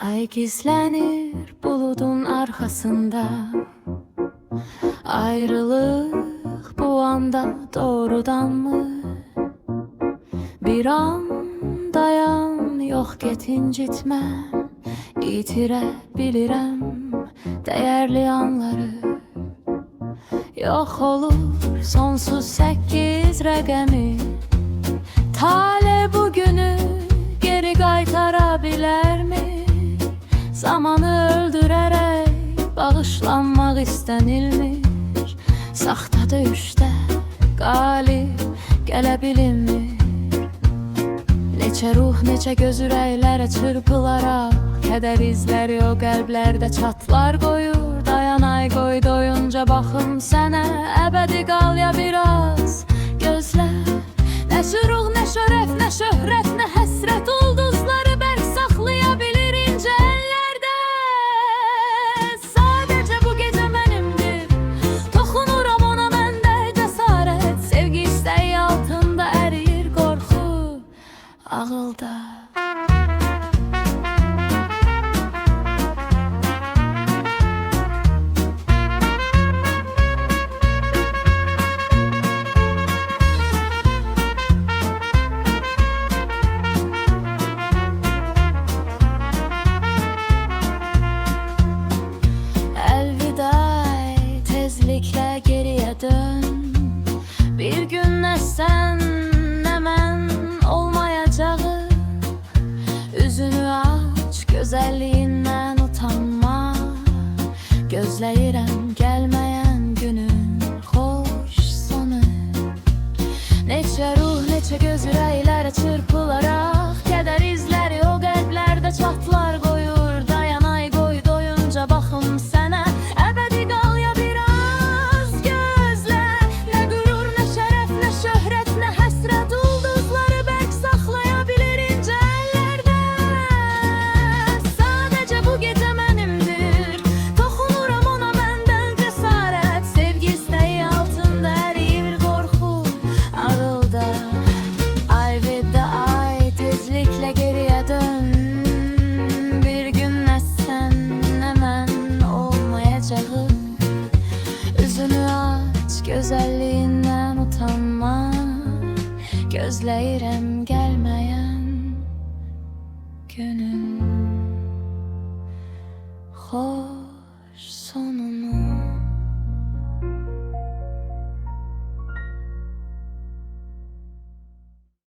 Ay gizlenir buludun arkasında. Ayrılık bu anda doğrudan mı? Bir an dayan, yok get incitme. İtirebilirim değerli anları. Yok olur sonsuz 8 rəqəmi. Tale bugünü geri qaytarabilir mi? Zamanı öldürerek bağışlanmak istenilmiş. Saxta döyüşdə qalib gələ bilinmir. Neçə ruh, neçə göz ürəklərə çırpılaraq kədər izləri o qəlblərdə çatlar qoyur. Dayan ay qoy doyunca baxım sənə, əbədi qal ya biraz gözlə. Nə şuruq, nə şərəf, nə şöhrət, nə həsrət, ulduzları bərk saxlaya bilir incə əllərdə. Sadəcə bu gecə mənimdir, toxunuram ona məndə cəsarət. Sevgi istəyi altında əriyir qorxu ağılda. Tezlikle geriye dön. Bir gün ne sen ne ben olmayacağız. Üzünü aç, güzelliğinden utanma. Gözləyirəm gelmeyen günün hoş sonu. Neçə ruh, neçə göz ürəklərə çırpılaraq kədər izləri o qəlblərdə çatlar qoyur. Dayan ay qoy doyunca baxım sənə, əbədi qal ya biraz gözlə. Nə qürur, nə şərəf, nə şöhrət, nə həsrət, ulduzları bərk saxlaya bilir incə əllərdə. Sadəcə bu gecə mənimdir, toxunuram ona məndən cəsarət. Sevgi istəyi altında əriyir qorxu ağılda. Ay vida ay, tezliklə geriyə dön. Bir gün nə sən nə mən olmayacağıq. Üzünü aç, gözəlliyindən utanma. Gözləyirəm gəlməyən günün xoş